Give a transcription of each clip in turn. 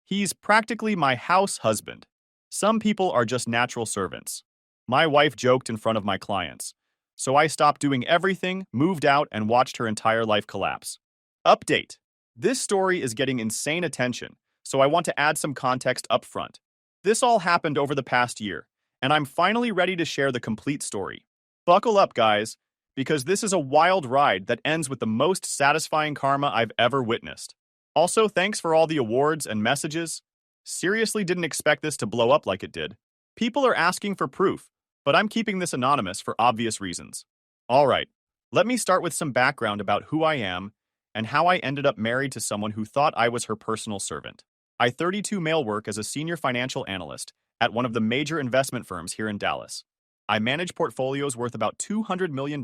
He's practically my house husband. Some people are just natural servants. My wife joked in front of my clients. So I stopped doing everything, moved out, and watched her entire life collapse. Update. This story is getting insane attention, so I want to add some context up front. This all happened over the past year, and I'm finally ready to share the complete story. Buckle up, guys, because this is a wild ride that ends with the most satisfying karma I've ever witnessed. Also, thanks for all the awards and messages. Seriously didn't expect this to blow up like it did. People are asking for proof, but I'm keeping this anonymous for obvious reasons. Alright, let me start with some background about who I am and how I ended up married to someone who thought I was her personal servant. I 32 male work as a senior financial analyst at one of the major investment firms here in Dallas. I manage portfolios worth about $200 million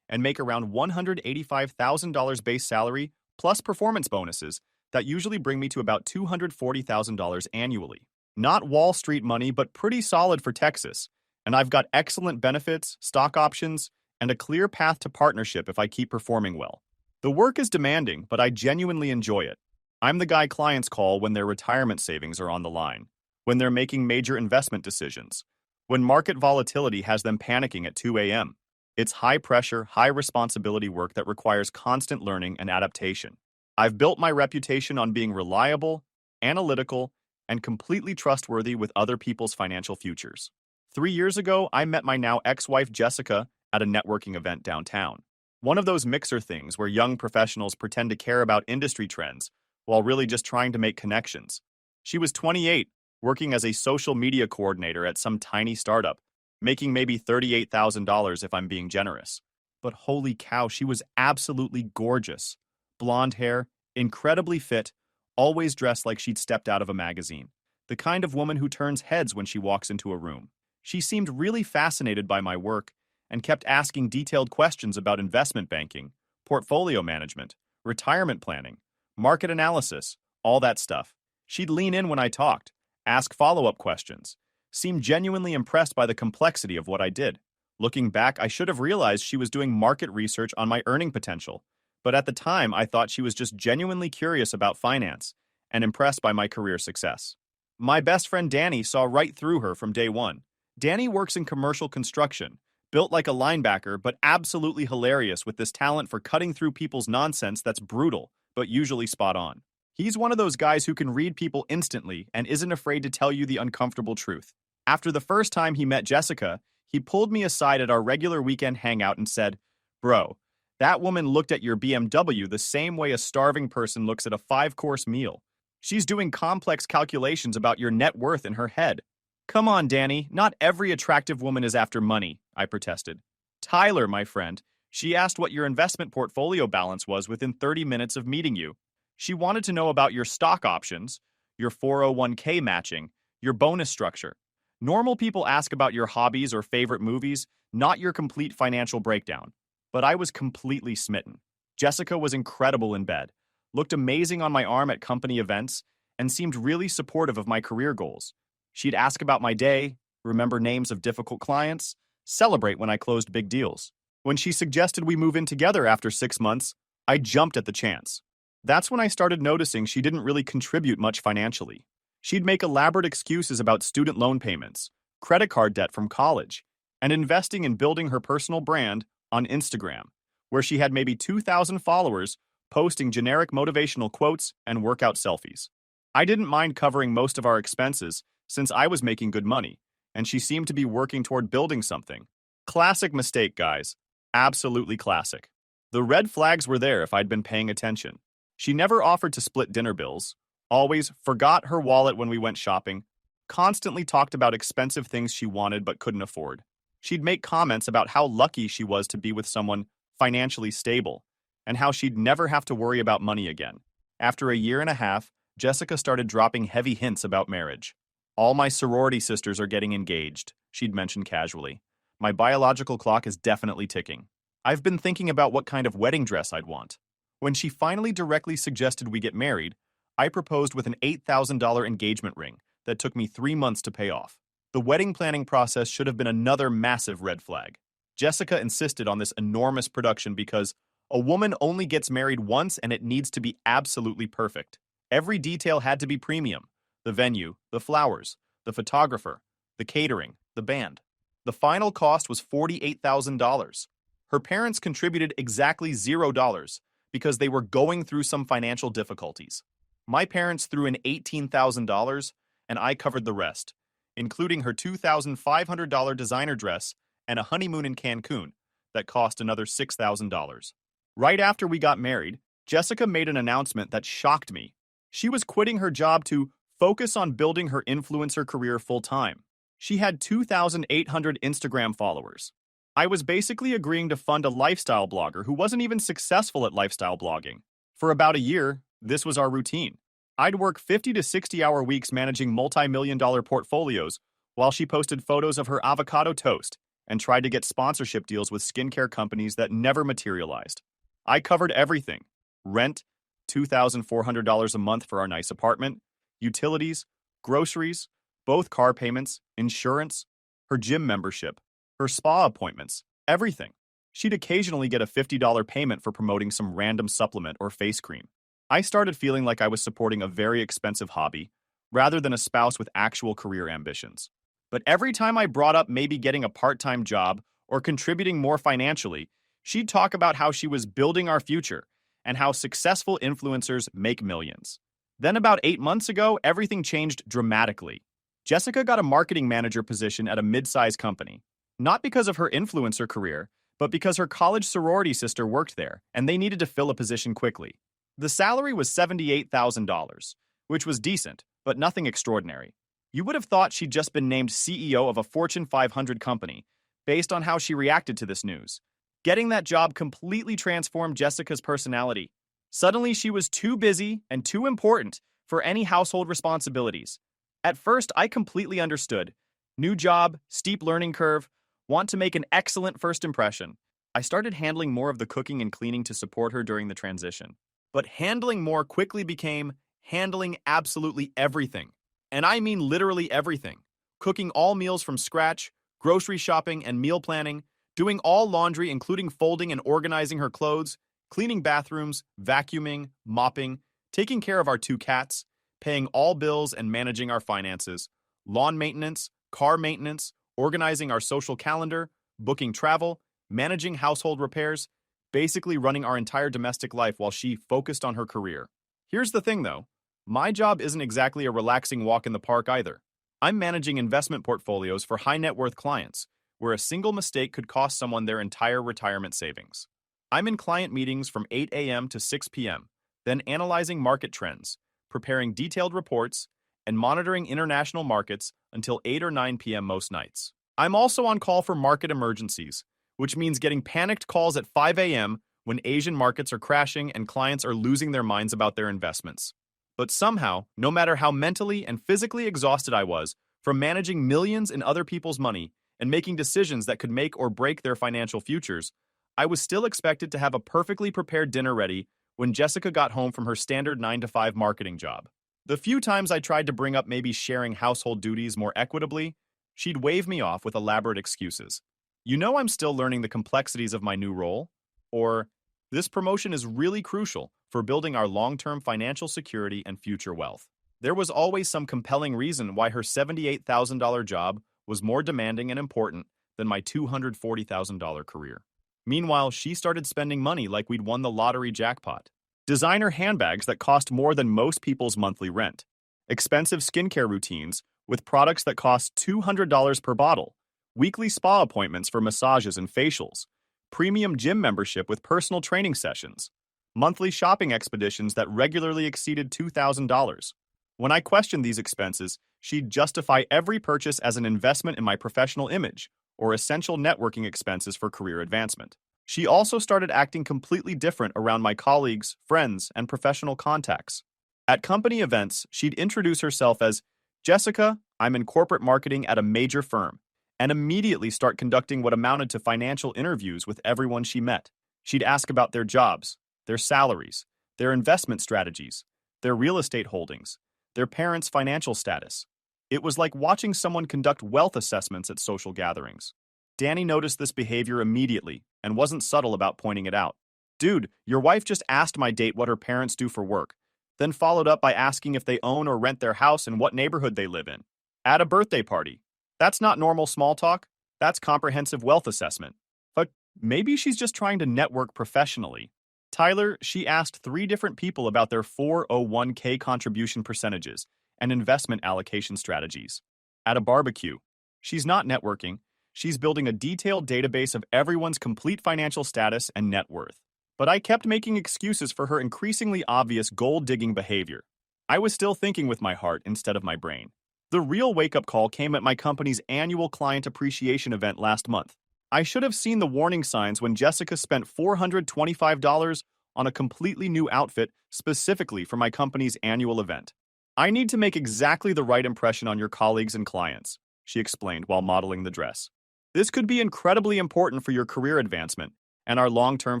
and make around $185,000 base salary plus performance bonuses that usually bring me to about $240,000 annually. Not Wall Street money, but pretty solid for Texas, and I've got excellent benefits, stock options, and a clear path to partnership if I keep performing well. The work is demanding, but I genuinely enjoy it. I'm the guy clients call when their retirement savings are on the line, when they're making major investment decisions, when market volatility has them panicking at 2 a.m. It's high-pressure, high-responsibility work that requires constant learning and adaptation. I've built my reputation on being reliable, analytical, and completely trustworthy with other people's financial futures. 3 years ago, I met my now ex-wife Jessica at a networking event downtown. One of those mixer things where young professionals pretend to care about industry trends while really just trying to make connections. She was 28, working as a social media coordinator at some tiny startup, making maybe $38,000 if I'm being generous. But holy cow, she was absolutely gorgeous. Blonde hair, incredibly fit, always dressed like she'd stepped out of a magazine. The kind of woman who turns heads when she walks into a room. She seemed really fascinated by my work and kept asking detailed questions about investment banking, portfolio management, retirement planning, market analysis, all that stuff. She'd lean in when I talked, ask follow-up questions, seemed genuinely impressed by the complexity of what I did. Looking back, I should have realized she was doing market research on my earning potential, but at the time I thought she was just genuinely curious about finance and impressed by my career success. My best friend Danny saw right through her from day one. Danny works in commercial construction, built like a linebacker, but absolutely hilarious with this talent for cutting through people's nonsense that's brutal, but usually spot on. He's one of those guys who can read people instantly and isn't afraid to tell you the uncomfortable truth. After the first time he met Jessica, he pulled me aside at our regular weekend hangout and said, "Bro, that woman looked at your BMW the same way a starving person looks at a 5-course meal. She's doing complex calculations about your net worth in her head." "Come on, Danny, not every attractive woman is after money," I protested. "Tyler, my friend, she asked what your investment portfolio balance was within 30 minutes of meeting you. She wanted to know about your stock options, your 401k matching, your bonus structure. Normal people ask about your hobbies or favorite movies, not your complete financial breakdown." But I was completely smitten. Jessica was incredible in bed, looked amazing on my arm at company events, and seemed really supportive of my career goals. She'd ask about my day, remember names of difficult clients, celebrate when I closed big deals. When she suggested we move in together after 6 months, I jumped at the chance. That's when I started noticing she didn't really contribute much financially. She'd make elaborate excuses about student loan payments, credit card debt from college, and investing in building her personal brand on Instagram, where she had maybe 2,000 followers posting generic motivational quotes and workout selfies. I didn't mind covering most of our expenses since I was making good money, and she seemed to be working toward building something. Classic mistake, guys. Absolutely classic. The red flags were there if I'd been paying attention. She never offered to split dinner bills, always forgot her wallet when we went shopping, constantly talked about expensive things she wanted but couldn't afford. She'd make comments about how lucky she was to be with someone financially stable, and how she'd never have to worry about money again. After a year and a half, Jessica started dropping heavy hints about marriage. "All my sorority sisters are getting engaged," she'd mentioned casually. "My biological clock is definitely ticking. I've been thinking about what kind of wedding dress I'd want." When she finally directly suggested we get married, I proposed with an $8,000 engagement ring that took me 3 months to pay off. The wedding planning process should have been another massive red flag. Jessica insisted on this enormous production because a woman only gets married once and it needs to be absolutely perfect. Every detail had to be premium, The venue, the flowers, the photographer, the catering, the band. The final cost was $48,000. Her parents contributed exactly $0 because they were going through some financial difficulties. My parents threw in $18,000 and I covered the rest, including her $2,500 designer dress and a honeymoon in Cancun that cost another $6,000. Right after we got married, Jessica made an announcement that shocked me. She was quitting her job to focus on building her influencer career full-time. She had 2,800 Instagram followers. I was basically agreeing to fund a lifestyle blogger who wasn't even successful at lifestyle blogging. For about a year, this was our routine. I'd work 50 to 60-hour weeks managing multi-million-dollar portfolios while she posted photos of her avocado toast and tried to get sponsorship deals with skincare companies that never materialized. I covered everything: rent, $2,400 a month for our nice apartment, utilities, groceries, both car payments, insurance, her gym membership, her spa appointments, everything. She'd occasionally get a $50 payment for promoting some random supplement or face cream. I started feeling like I was supporting a very expensive hobby rather than a spouse with actual career ambitions. But every time I brought up maybe getting a part-time job or contributing more financially, she'd talk about how she was building our future and how successful influencers make millions. Then about 8 months ago, everything changed dramatically. Jessica got a marketing manager position at a mid-sized company, not because of her influencer career, but because her college sorority sister worked there and they needed to fill a position quickly. The salary was $78,000, which was decent, but nothing extraordinary. You would have thought she'd just been named CEO of a Fortune 500 company based on how she reacted to this news. Getting that job completely transformed Jessica's personality. Suddenly, she was too busy and too important for any household responsibilities. At first, I completely understood. New job, steep learning curve, want to make an excellent first impression. I started handling more of the cooking and cleaning to support her during the transition. But handling more quickly became handling absolutely everything. And I mean literally everything. Cooking all meals from scratch, grocery shopping and meal planning, doing all laundry including folding and organizing her clothes, cleaning bathrooms, vacuuming, mopping, taking care of our 2 cats, paying all bills and managing our finances, lawn maintenance, car maintenance, organizing our social calendar, booking travel, managing household repairs, basically running our entire domestic life while she focused on her career. Here's the thing though, my job isn't exactly a relaxing walk in the park either. I'm managing investment portfolios for high net worth clients, where a single mistake could cost someone their entire retirement savings. I'm in client meetings from 8 a.m. to 6 p.m., then analyzing market trends, preparing detailed reports, and monitoring international markets until 8 or 9 p.m. most nights. I'm also on call for market emergencies, which means getting panicked calls at 5 a.m. when Asian markets are crashing and clients are losing their minds about their investments. But somehow, no matter how mentally and physically exhausted I was from managing millions in other people's money and making decisions that could make or break their financial futures, I was still expected to have a perfectly prepared dinner ready when Jessica got home from her standard 9-to-5 marketing job. The few times I tried to bring up maybe sharing household duties more equitably, she'd wave me off with elaborate excuses. You know I'm still learning the complexities of my new role? Or, this promotion is really crucial for building our long-term financial security and future wealth. There was always some compelling reason why her $78,000 job was more demanding and important than my $240,000 career. Meanwhile, she started spending money like we'd won the lottery jackpot. Designer handbags that cost more than most people's monthly rent. Expensive skincare routines with products that cost $200 per bottle. Weekly spa appointments for massages and facials. Premium gym membership with personal training sessions. Monthly shopping expeditions that regularly exceeded $2,000. When I questioned these expenses, she'd justify every purchase as an investment in my professional image or essential networking expenses for career advancement. She also started acting completely different around my colleagues, friends, and professional contacts. At company events, she'd introduce herself as, "Jessica, I'm in corporate marketing at a major firm," and immediately start conducting what amounted to financial interviews with everyone she met. She'd ask about their jobs, their salaries, their investment strategies, their real estate holdings, their parents' financial status. It was like watching someone conduct wealth assessments at social gatherings. Danny noticed this behavior immediately and wasn't subtle about pointing it out. "Dude, your wife just asked my date what her parents do for work. then followed up by asking if they own or rent their house and what neighborhood they live in. At a birthday party. That's not normal small talk. That's comprehensive wealth assessment. But maybe she's just trying to network professionally. Tyler, she asked 3 different people about their 401k contribution percentages and investment allocation strategies. At a barbecue. She's not networking. She's building a detailed database of everyone's complete financial status and net worth. But I kept making excuses for her increasingly obvious gold-digging behavior. I was still thinking with my heart instead of my brain. The real wake-up call came at my company's annual client appreciation event last month. I should have seen the warning signs when Jessica spent $425 on a completely new outfit specifically for my company's annual event. I need to make exactly the right impression on your colleagues and clients, she explained while modeling the dress. This could be incredibly important for your career advancement and our long-term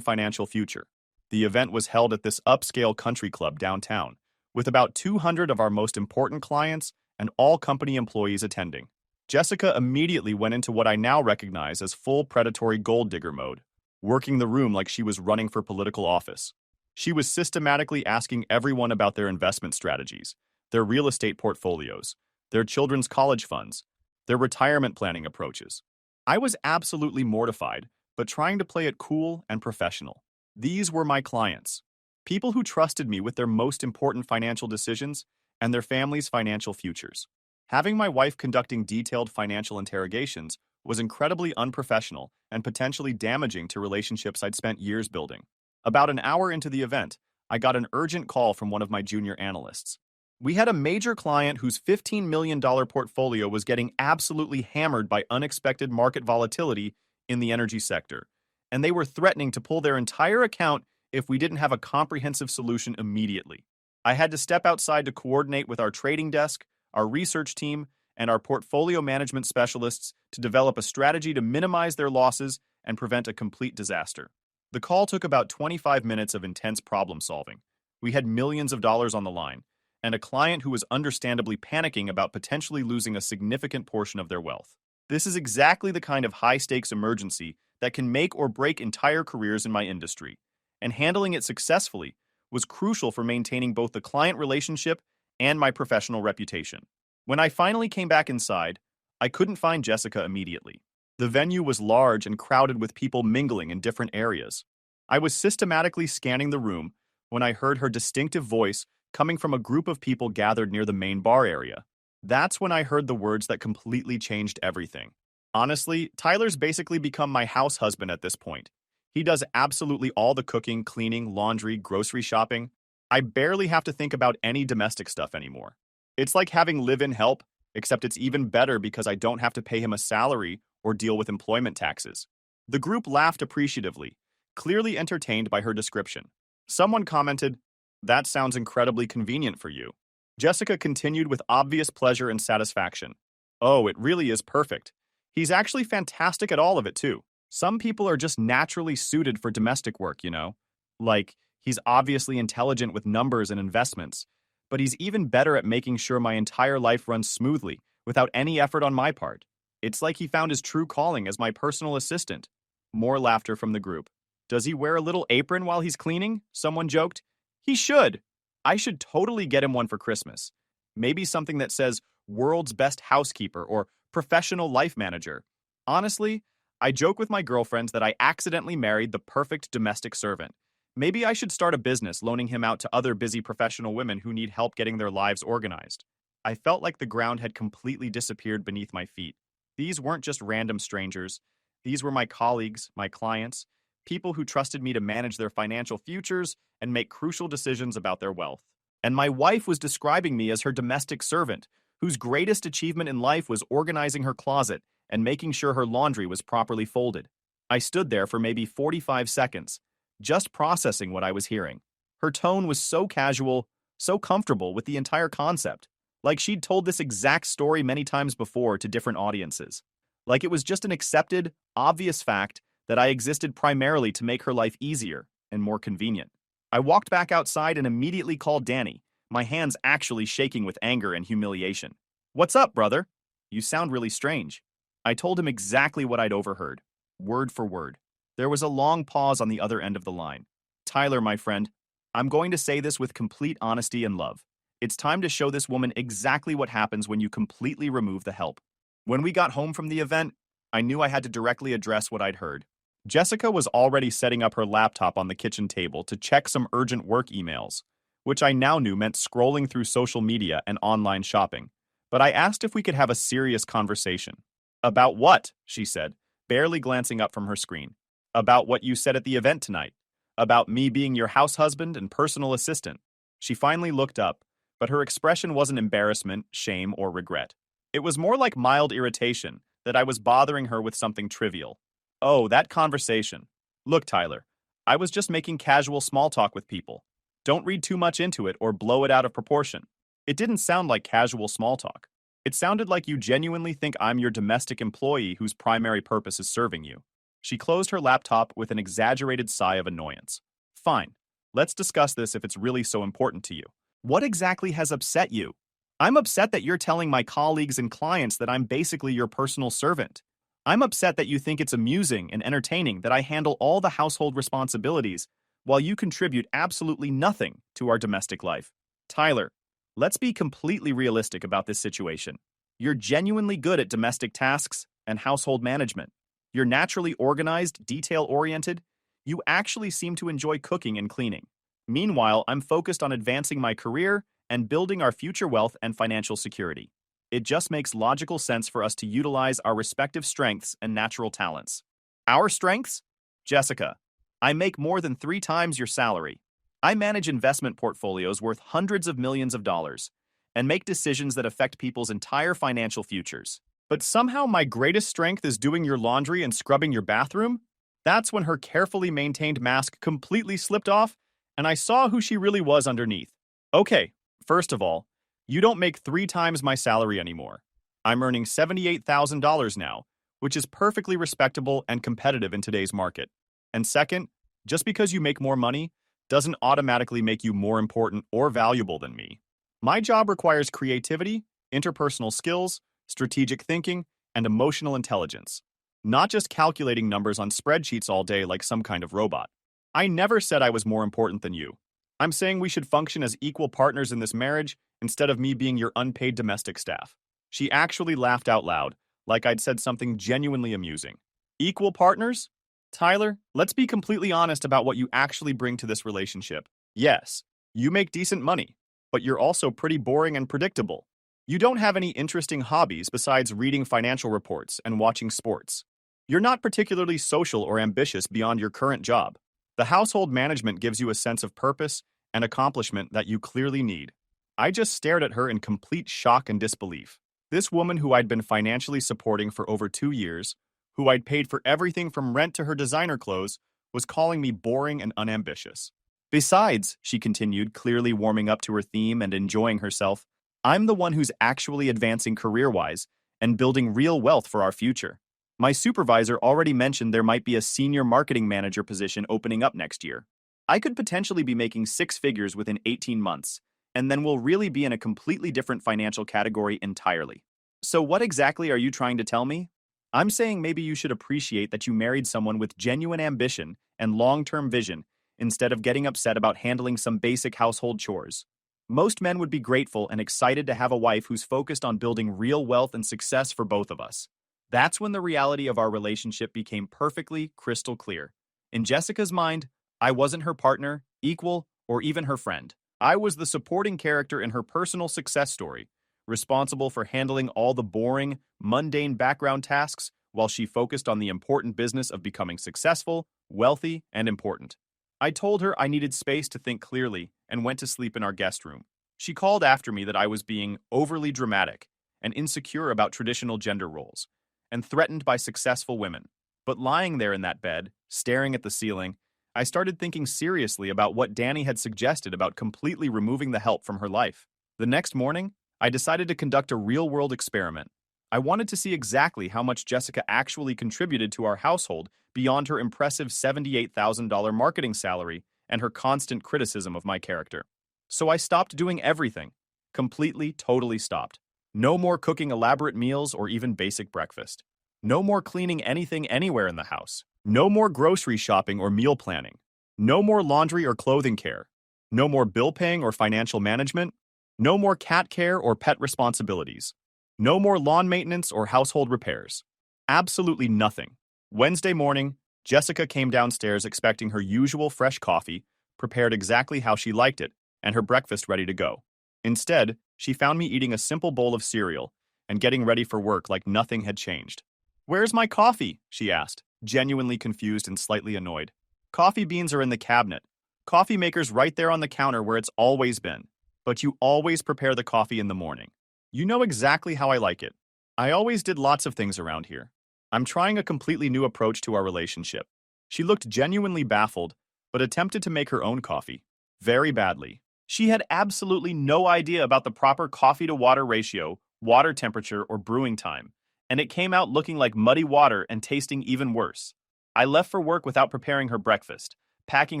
financial future. The event was held at this upscale country club downtown, with about 200 of our most important clients and all company employees attending. Jessica immediately went into what I now recognize as full predatory gold digger mode, working the room like she was running for political office. She was systematically asking everyone about their investment strategies, their real estate portfolios, their children's college funds, their retirement planning approaches. I was absolutely mortified, but trying to play it cool and professional. These were my clients, people who trusted me with their most important financial decisions and their families' financial futures. Having my wife conducting detailed financial interrogations was incredibly unprofessional and potentially damaging to relationships I'd spent years building. About an hour into the event, I got an urgent call from one of my junior analysts. We had a major client whose $15 million portfolio was getting absolutely hammered by unexpected market volatility in the energy sector, and they were threatening to pull their entire account if we didn't have a comprehensive solution immediately. I had to step outside to coordinate with our trading desk, our research team, and our portfolio management specialists to develop a strategy to minimize their losses and prevent a complete disaster. The call took about 25 minutes of intense problem solving. We had millions of dollars on the line, and a client who was understandably panicking about potentially losing a significant portion of their wealth. This is exactly the kind of high-stakes emergency that can make or break entire careers in my industry, and handling it successfully was crucial for maintaining both the client relationship and my professional reputation. When I finally came back inside, I couldn't find Jessica immediately. The venue was large and crowded with people mingling in different areas. I was systematically scanning the room when I heard her distinctive voice coming from a group of people gathered near the main bar area. That's when I heard the words that completely changed everything. Honestly, Tyler's basically become my house husband at this point. He does absolutely all the cooking, cleaning, laundry, grocery shopping. I barely have to think about any domestic stuff anymore. It's like having live-in help, except it's even better because I don't have to pay him a salary or deal with employment taxes. The group laughed appreciatively, clearly entertained by her description. Someone commented, "That sounds incredibly convenient for you." Jessica continued with obvious pleasure and satisfaction. "Oh, it really is perfect. He's actually fantastic at all of it, too. Some people are just naturally suited for domestic work, you know? Like, he's obviously intelligent with numbers and investments, but he's even better at making sure my entire life runs smoothly without any effort on my part. It's like he found his true calling as my personal assistant." More laughter from the group. "Does he wear a little apron while he's cleaning?" Someone joked. "He should. I should totally get him one for Christmas. Maybe something that says World's Best Housekeeper or Professional Life Manager. Honestly, I joke with my girlfriends that I accidentally married the perfect domestic servant. Maybe I should start a business loaning him out to other busy professional women who need help getting their lives organized." I felt like the ground had completely disappeared beneath my feet. These weren't just random strangers. These were my colleagues, my clients, people who trusted me to manage their financial futures and make crucial decisions about their wealth. And my wife was describing me as her domestic servant, whose greatest achievement in life was organizing her closet and making sure her laundry was properly folded. I stood there for maybe 45 seconds, just processing what I was hearing. Her tone was so casual, so comfortable with the entire concept, like she'd told this exact story many times before to different audiences. Like it was just an accepted, obvious fact that I existed primarily to make her life easier and more convenient. I walked back outside and immediately called Danny, my hands actually shaking with anger and humiliation. "What's up, brother? You sound really strange." I told him exactly what I'd overheard, word for word. There was a long pause on the other end of the line. "Tyler, my friend, I'm going to say this with complete honesty and love. It's time to show this woman exactly what happens when you completely remove the help. When we got home from the event, I knew I had to directly address what I'd heard. Jessica was already setting up her laptop on the kitchen table to check some urgent work emails, which I now knew meant scrolling through social media and online shopping. But I asked if we could have a serious conversation. About what? She said, barely glancing up from her screen. About what you said at the event tonight. About me being your house husband and personal assistant. She finally looked up, but her expression wasn't embarrassment, shame, or regret. It was more like mild irritation that I was bothering her with something trivial. Oh, that conversation. Look, Tyler, I was just making casual small talk with people. Don't read too much into it or blow it out of proportion. It didn't sound like casual small talk. It sounded like you genuinely think I'm your domestic employee whose primary purpose is serving you. She closed her laptop with an exaggerated sigh of annoyance. Fine. Let's discuss this if it's really so important to you. What exactly has upset you? I'm upset that you're telling my colleagues and clients that I'm basically your personal servant. I'm upset that you think it's amusing and entertaining that I handle all the household responsibilities while you contribute absolutely nothing to our domestic life. Tyler, let's be completely realistic about this situation. You're genuinely good at domestic tasks and household management. You're naturally organized, detail-oriented. You actually seem to enjoy cooking and cleaning. Meanwhile, I'm focused on advancing my career and building our future wealth and financial security. It just makes logical sense for us to utilize our respective strengths and natural talents. Our strengths? Jessica, I make more than 3 times your salary. I manage investment portfolios worth hundreds of millions of dollars and make decisions that affect people's entire financial futures. But somehow my greatest strength is doing your laundry and scrubbing your bathroom? That's when her carefully maintained mask completely slipped off and I saw who she really was underneath. Okay, first of all, you don't make 3 times my salary anymore. I'm earning $78,000 now, which is perfectly respectable and competitive in today's market. And second, just because you make more money doesn't automatically make you more important or valuable than me. My job requires creativity, interpersonal skills, strategic thinking, and emotional intelligence, not just calculating numbers on spreadsheets all day like some kind of robot. I never said I was more important than you. I'm saying we should function as equal partners in this marriage instead of me being your unpaid domestic staff. She actually laughed out loud, like I'd said something genuinely amusing. Equal partners? Tyler, let's be completely honest about what you actually bring to this relationship. Yes, you make decent money, but you're also pretty boring and predictable. You don't have any interesting hobbies besides reading financial reports and watching sports. You're not particularly social or ambitious beyond your current job. The household management gives you a sense of purpose and accomplishment that you clearly need. I just stared at her in complete shock and disbelief. This woman who I'd been financially supporting for over 2 years, who I'd paid for everything from rent to her designer clothes, was calling me boring and unambitious. Besides, she continued, clearly warming up to her theme and enjoying herself, I'm the one who's actually advancing career-wise and building real wealth for our future. My supervisor already mentioned there might be a senior marketing manager position opening up next year. I could potentially be making 6 figures within 18 months, and then we'll really be in a completely different financial category entirely. So what exactly are you trying to tell me? I'm saying maybe you should appreciate that you married someone with genuine ambition and long-term vision instead of getting upset about handling some basic household chores. Most men would be grateful and excited to have a wife who's focused on building real wealth and success for both of us. That's when the reality of our relationship became perfectly crystal clear. In Jessica's mind, I wasn't her partner, equal, or even her friend. I was the supporting character in her personal success story, responsible for handling all the boring, mundane background tasks while she focused on the important business of becoming successful, wealthy, and important. I told her I needed space to think clearly and went to sleep in our guest room. She called after me that I was being overly dramatic and insecure about traditional gender roles, and threatened by successful women. But lying there in that bed, staring at the ceiling, I started thinking seriously about what Danny had suggested about completely removing the help from her life. The next morning, I decided to conduct a real-world experiment. I wanted to see exactly how much Jessica actually contributed to our household beyond her impressive $78,000 marketing salary and her constant criticism of my character. So I stopped doing everything. Completely, totally stopped. No more cooking elaborate meals or even basic breakfast. No more cleaning anything anywhere in the house. No more grocery shopping or meal planning. No more laundry or clothing care. No more bill paying or financial management. No more cat care or pet responsibilities. No more lawn maintenance or household repairs. Absolutely nothing. Wednesday morning, Jessica came downstairs expecting her usual fresh coffee, prepared exactly how she liked it, and her breakfast ready to go. Instead, she found me eating a simple bowl of cereal and getting ready for work like nothing had changed. "Where's my coffee?" she asked, genuinely confused and slightly annoyed. "Coffee beans are in the cabinet. Coffee maker's right there on the counter where it's always been. But you always prepare the coffee in the morning. You know exactly how I like it. I always did lots of things around here. I'm trying a completely new approach to our relationship." She looked genuinely baffled, but attempted to make her own coffee. Very badly. She had absolutely no idea about the proper coffee-to-water ratio, water temperature, or brewing time, and it came out looking like muddy water and tasting even worse. I left for work without preparing her breakfast, packing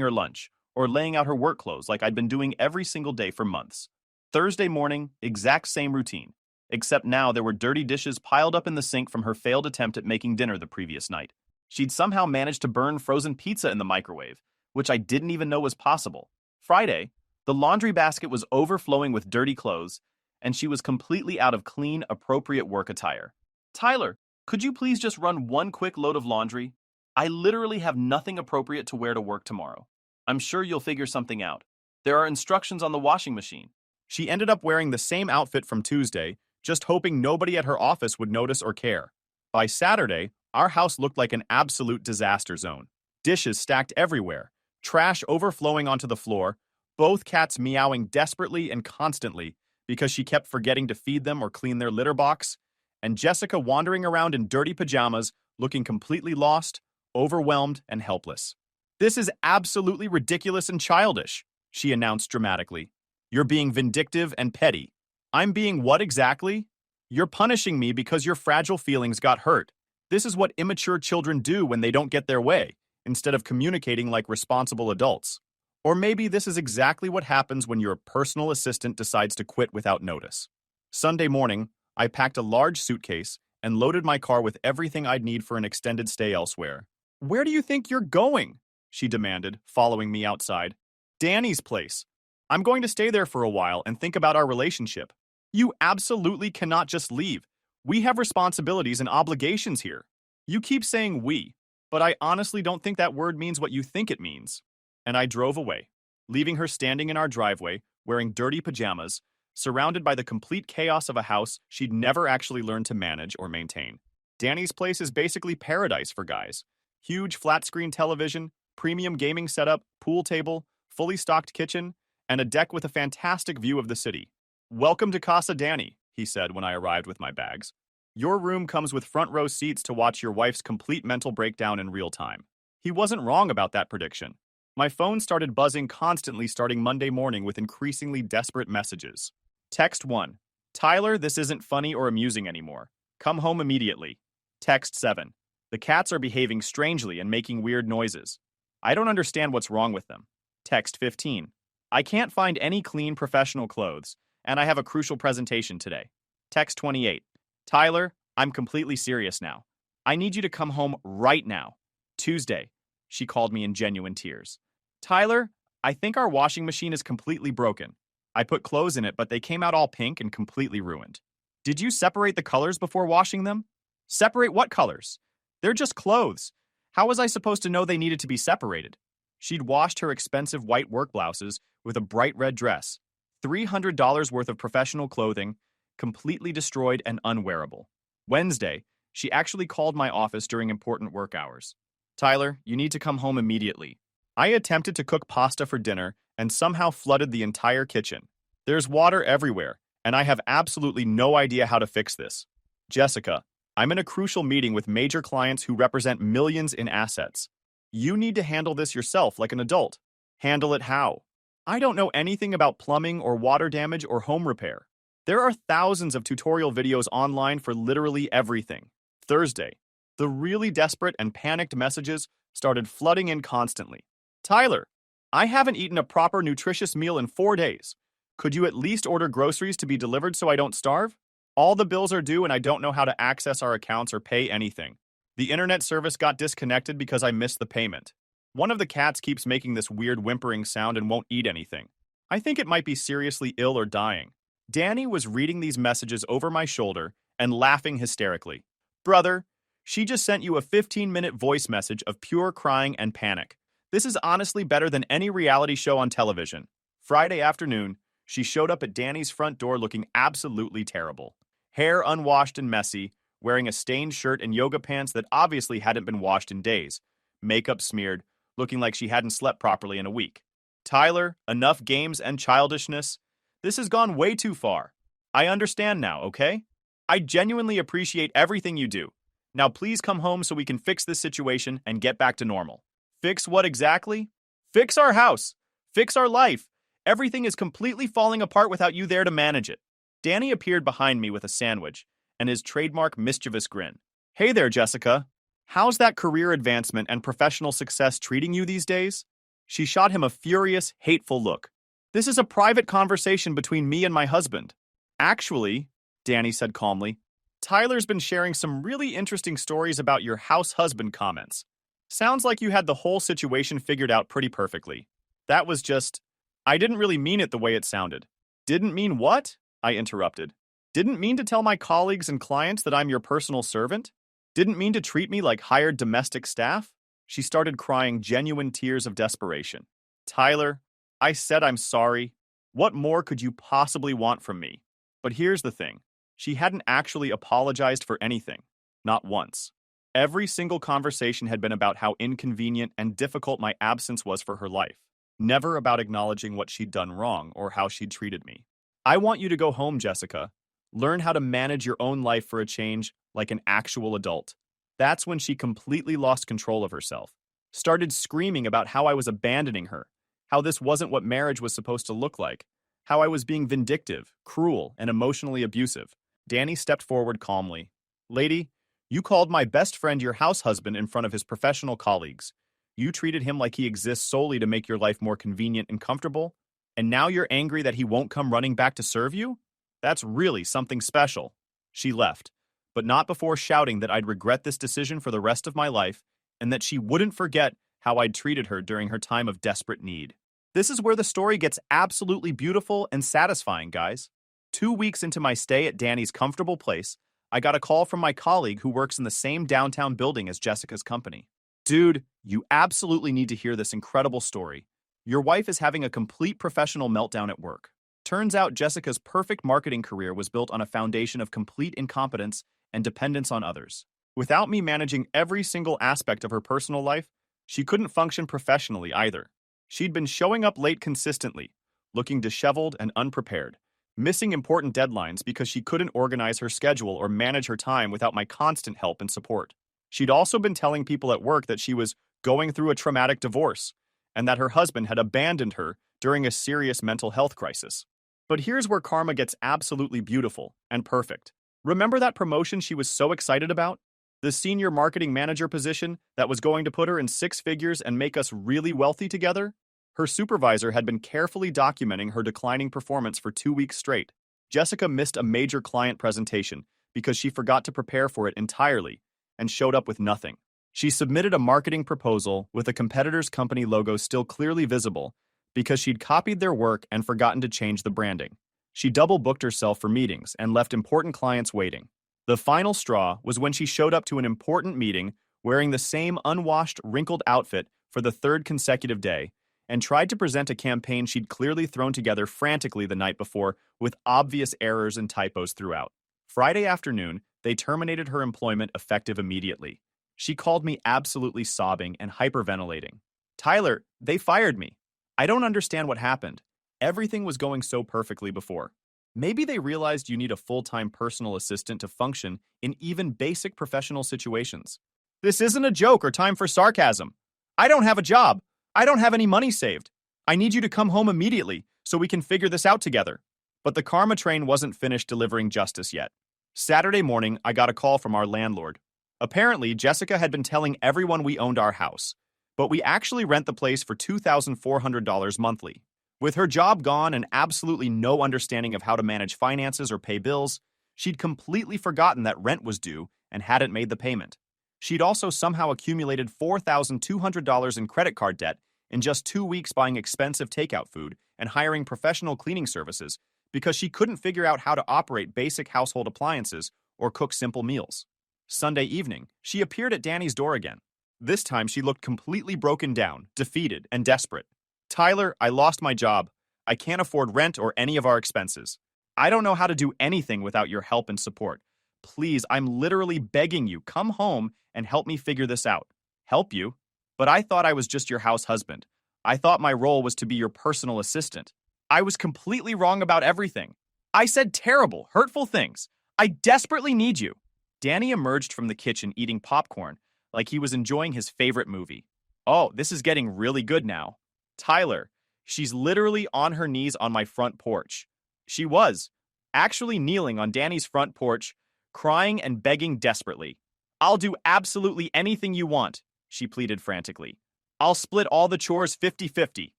her lunch, or laying out her work clothes like I'd been doing every single day for months. Thursday morning, exact same routine, except now there were dirty dishes piled up in the sink from her failed attempt at making dinner the previous night. She'd somehow managed to burn frozen pizza in the microwave, which I didn't even know was possible. Friday, the laundry basket was overflowing with dirty clothes, and she was completely out of clean, appropriate work attire. "Tyler, could you please just run one quick load of laundry? I literally have nothing appropriate to wear to work tomorrow. I'm sure you'll figure something out. There are instructions on the washing machine." She ended up wearing the same outfit from Tuesday, just hoping nobody at her office would notice or care. By Saturday, our house looked like an absolute disaster zone. Dishes stacked everywhere, trash overflowing onto the floor, both cats meowing desperately and constantly because she kept forgetting to feed them or clean their litter box, and Jessica wandering around in dirty pajamas, looking completely lost, overwhelmed, and helpless. "This is absolutely ridiculous and childish," she announced dramatically. "You're being vindictive and petty." "I'm being what exactly?" "You're punishing me because your fragile feelings got hurt. This is what immature children do when they don't get their way, instead of communicating like responsible adults. Or maybe this is exactly what happens when your personal assistant decides to quit without notice." Sunday morning, I packed a large suitcase and loaded my car with everything I'd need for an extended stay elsewhere. "Where do you think you're going?" she demanded, following me outside. "Danny's place. I'm going to stay there for a while and think about our relationship." "You absolutely cannot just leave. We have responsibilities and obligations here." "You keep saying we, but I honestly don't think that word means what you think it means." And I drove away, leaving her standing in our driveway, wearing dirty pajamas, surrounded by the complete chaos of a house she'd never actually learned to manage or maintain. Danny's place is basically paradise for guys. Huge flat-screen television, premium gaming setup, pool table, fully stocked kitchen, and a deck with a fantastic view of the city. "Welcome to Casa Danny," he said when I arrived with my bags. "Your room comes with front row seats to watch your wife's complete mental breakdown in real time." He wasn't wrong about that prediction. My phone started buzzing constantly starting Monday morning with increasingly desperate messages. Text 1. "Tyler, this isn't funny or amusing anymore. Come home immediately." Text 7. "The cats are behaving strangely and making weird noises. I don't understand what's wrong with them." Text 15. "I can't find any clean professional clothes, and I have a crucial presentation today." Text 28. "Tyler, I'm completely serious now. I need you to come home right now." Tuesday. She called me in genuine tears. "Tyler, I think our washing machine is completely broken. I put clothes in it, but they came out all pink and completely ruined. Did you separate the colors before washing them?" "Separate what colors? They're just clothes. How was I supposed to know they needed to be separated?" She'd washed her expensive white work blouses with a bright red dress. $300 worth of professional clothing, completely destroyed and unwearable. Wednesday, she actually called my office during important work hours. "Tyler, you need to come home immediately." I attempted to cook pasta for dinner and somehow flooded the entire kitchen. There's water everywhere, and I have absolutely no idea how to fix this. "Jessica, I'm in a crucial meeting with major clients who represent millions in assets. You need to handle this yourself like an adult." "Handle it how?" "I don't know anything about plumbing or water damage or home repair. There are thousands of tutorial videos online for literally everything." Thursday, the really desperate and panicked messages started flooding in constantly. "Tyler, I haven't eaten a proper nutritious meal in 4 days. Could you at least order groceries to be delivered so I don't starve? All the bills are due and I don't know how to access our accounts or pay anything. The internet service got disconnected because I missed the payment. One of the cats keeps making this weird whimpering sound and won't eat anything. I think it might be seriously ill or dying. Danny was reading these messages over my shoulder and laughing hysterically. Brother, she just sent you a 15-minute voice message of pure crying and panic. This is honestly better than any reality show on television. Friday afternoon, she showed up at Danny's front door looking absolutely terrible. Hair unwashed and messy, wearing a stained shirt and yoga pants that obviously hadn't been washed in days. Makeup smeared, looking like she hadn't slept properly in a week. Tyler, enough games and childishness. This has gone way too far. I understand now, okay? I genuinely appreciate everything you do. Now please come home so we can fix this situation and get back to normal. Fix what exactly? Fix our house. Fix our life. Everything is completely falling apart without you there to manage it. Danny appeared behind me with a sandwich and his trademark mischievous grin. Hey there, Jessica. How's that career advancement and professional success treating you these days? She shot him a furious, hateful look. This is a private conversation between me and my husband. Actually, Danny said calmly, Tyler's been sharing some really interesting stories about your house husband comments. Sounds like you had the whole situation figured out pretty perfectly. That was just... I didn't really mean it the way it sounded. Didn't mean what? I interrupted. Didn't mean to tell my colleagues and clients that I'm your personal servant? Didn't mean to treat me like hired domestic staff? She started crying genuine tears of desperation. Tyler, I said I'm sorry. What more could you possibly want from me? But here's the thing. She hadn't actually apologized for anything. Not once. Every single conversation had been about how inconvenient and difficult my absence was for her life. Never about acknowledging what she'd done wrong or how she'd treated me. I want you to go home, Jessica. Learn how to manage your own life for a change like an actual adult. That's when she completely lost control of herself. Started screaming about how I was abandoning her, how this wasn't what marriage was supposed to look like, how I was being vindictive, cruel, and emotionally abusive. Danny stepped forward calmly. Lady, you called my best friend your house husband in front of his professional colleagues. You treated him like he exists solely to make your life more convenient and comfortable, and now you're angry that he won't come running back to serve you? That's really something special. She left, but not before shouting that I'd regret this decision for the rest of my life and that she wouldn't forget how I'd treated her during her time of desperate need. This is where the story gets absolutely beautiful and satisfying, guys. 2 weeks into my stay at Danny's comfortable place, I got a call from my colleague who works in the same downtown building as Jessica's company. Dude, you absolutely need to hear this incredible story. Your wife is having a complete professional meltdown at work. Turns out Jessica's perfect marketing career was built on a foundation of complete incompetence and dependence on others. Without me managing every single aspect of her personal life, she couldn't function professionally either. She'd been showing up late consistently, looking disheveled and unprepared, missing important deadlines because she couldn't organize her schedule or manage her time without my constant help and support. She'd also been telling people at work that she was going through a traumatic divorce and that her husband had abandoned her during a serious mental health crisis. But here's where karma gets absolutely beautiful and perfect. Remember that promotion she was so excited about? The senior marketing manager position that was going to put her in 6 figures and make us really wealthy together? Her supervisor had been carefully documenting her declining performance for 2 weeks straight. Jessica missed a major client presentation because she forgot to prepare for it entirely and showed up with nothing. She submitted a marketing proposal with a competitor's company logo still clearly visible because she'd copied their work and forgotten to change the branding. She double-booked herself for meetings and left important clients waiting. The final straw was when she showed up to an important meeting wearing the same unwashed, wrinkled outfit for the 3rd consecutive day and tried to present a campaign she'd clearly thrown together frantically the night before with obvious errors and typos throughout. Friday afternoon, they terminated her employment effective immediately. She called me absolutely sobbing and hyperventilating. Tyler, they fired me. I don't understand what happened. Everything was going so perfectly before. Maybe they realized you need a full-time personal assistant to function in even basic professional situations. This isn't a joke or time for sarcasm. I don't have a job. I don't have any money saved. I need you to come home immediately so we can figure this out together. But the karma train wasn't finished delivering justice yet. Saturday morning, I got a call from our landlord. Apparently, Jessica had been telling everyone we owned our house, but we actually rent the place for $2,400 monthly. With her job gone and absolutely no understanding of how to manage finances or pay bills, she'd completely forgotten that rent was due and hadn't made the payment. She'd also somehow accumulated $4,200 in credit card debt in just 2 weeks buying expensive takeout food and hiring professional cleaning services because she couldn't figure out how to operate basic household appliances or cook simple meals. Sunday evening, she appeared at Danny's door again. This time, she looked completely broken down, defeated, and desperate. "Tyler, I lost my job. I can't afford rent or any of our expenses. I don't know how to do anything without your help and support. Please, I'm literally begging you, come home and help me figure this out." "Help you? But I thought I was just your house husband. I thought my role was to be your personal assistant. I was completely wrong about everything. I said terrible, hurtful things. I desperately need you." Danny emerged from the kitchen eating popcorn like he was enjoying his favorite movie. "Oh, this is getting really good now." "Tyler, she's literally on her knees on my front porch." She was, actually kneeling on Danny's front porch, crying and begging desperately. "I'll do absolutely anything you want," she pleaded frantically. "I'll split all the chores 50-50.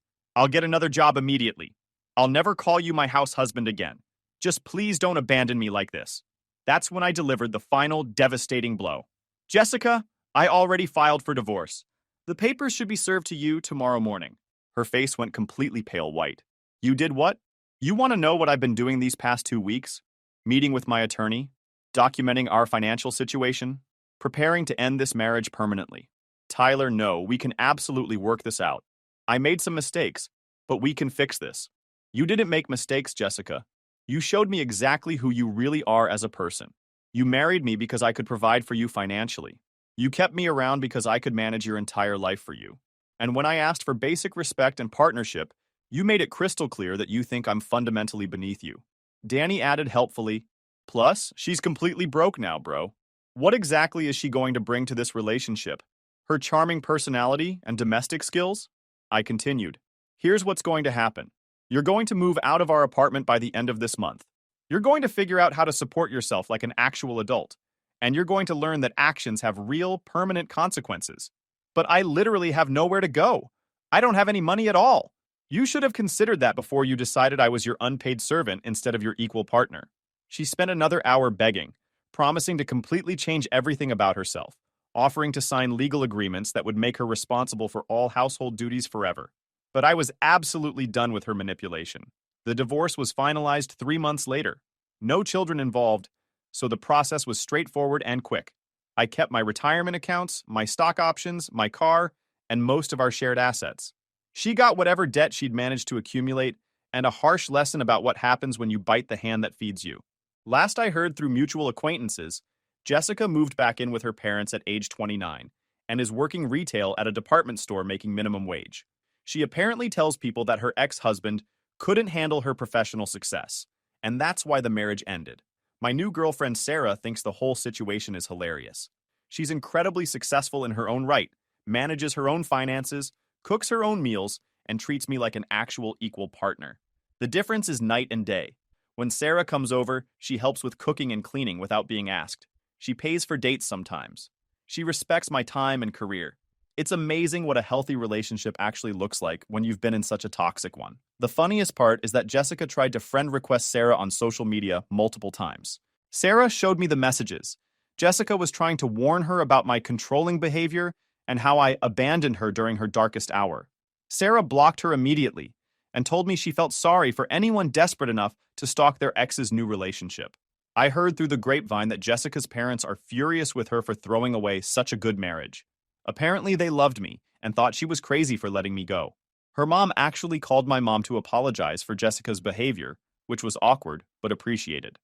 I'll get another job immediately. I'll never call you my house husband again. Just please don't abandon me like this." That's when I delivered the final devastating blow. "Jessica, I already filed for divorce. The papers should be served to you tomorrow morning." Her face went completely pale white. "You did what? You want to know what I've been doing these past 2 weeks? Meeting with my attorney, documenting our financial situation, preparing to end this marriage permanently." "Tyler, no, we can absolutely work this out. I made some mistakes, but we can fix this." "You didn't make mistakes, Jessica. You showed me exactly who you really are as a person. You married me because I could provide for you financially. You kept me around because I could manage your entire life for you. And when I asked for basic respect and partnership, you made it crystal clear that you think I'm fundamentally beneath you." Danny added helpfully, "Plus, she's completely broke now, bro. What exactly is she going to bring to this relationship? Her charming personality and domestic skills?" I continued, "Here's what's going to happen. You're going to move out of our apartment by the end of this month. You're going to figure out how to support yourself like an actual adult. And you're going to learn that actions have real, permanent consequences." "But I literally have nowhere to go. I don't have any money at all." "You should have considered that before you decided I was your unpaid servant instead of your equal partner." She spent another hour begging, promising to completely change everything about herself, offering to sign legal agreements that would make her responsible for all household duties forever. But I was absolutely done with her manipulation. The divorce was finalized 3 months later. No children involved, so the process was straightforward and quick. I kept my retirement accounts, my stock options, my car, and most of our shared assets. She got whatever debt she'd managed to accumulate, and a harsh lesson about what happens when you bite the hand that feeds you. Last I heard through mutual acquaintances, Jessica moved back in with her parents at age 29 and is working retail at a department store making minimum wage. She apparently tells people that her ex-husband couldn't handle her professional success, and that's why the marriage ended. My new girlfriend Sarah thinks the whole situation is hilarious. She's incredibly successful in her own right, manages her own finances, cooks her own meals, and treats me like an actual equal partner. The difference is night and day. When Sarah comes over, she helps with cooking and cleaning without being asked. She pays for dates sometimes. She respects my time and career. It's amazing what a healthy relationship actually looks like when you've been in such a toxic one. The funniest part is that Jessica tried to friend request Sarah on social media multiple times. Sarah showed me the messages. Jessica was trying to warn her about my controlling behavior and how I abandoned her during her darkest hour. Sarah blocked her immediately and told me she felt sorry for anyone desperate enough to stalk their ex's new relationship. I heard through the grapevine that Jessica's parents are furious with her for throwing away such a good marriage. Apparently, they loved me and thought she was crazy for letting me go. Her mom actually called my mom to apologize for Jessica's behavior, which was awkward but appreciated.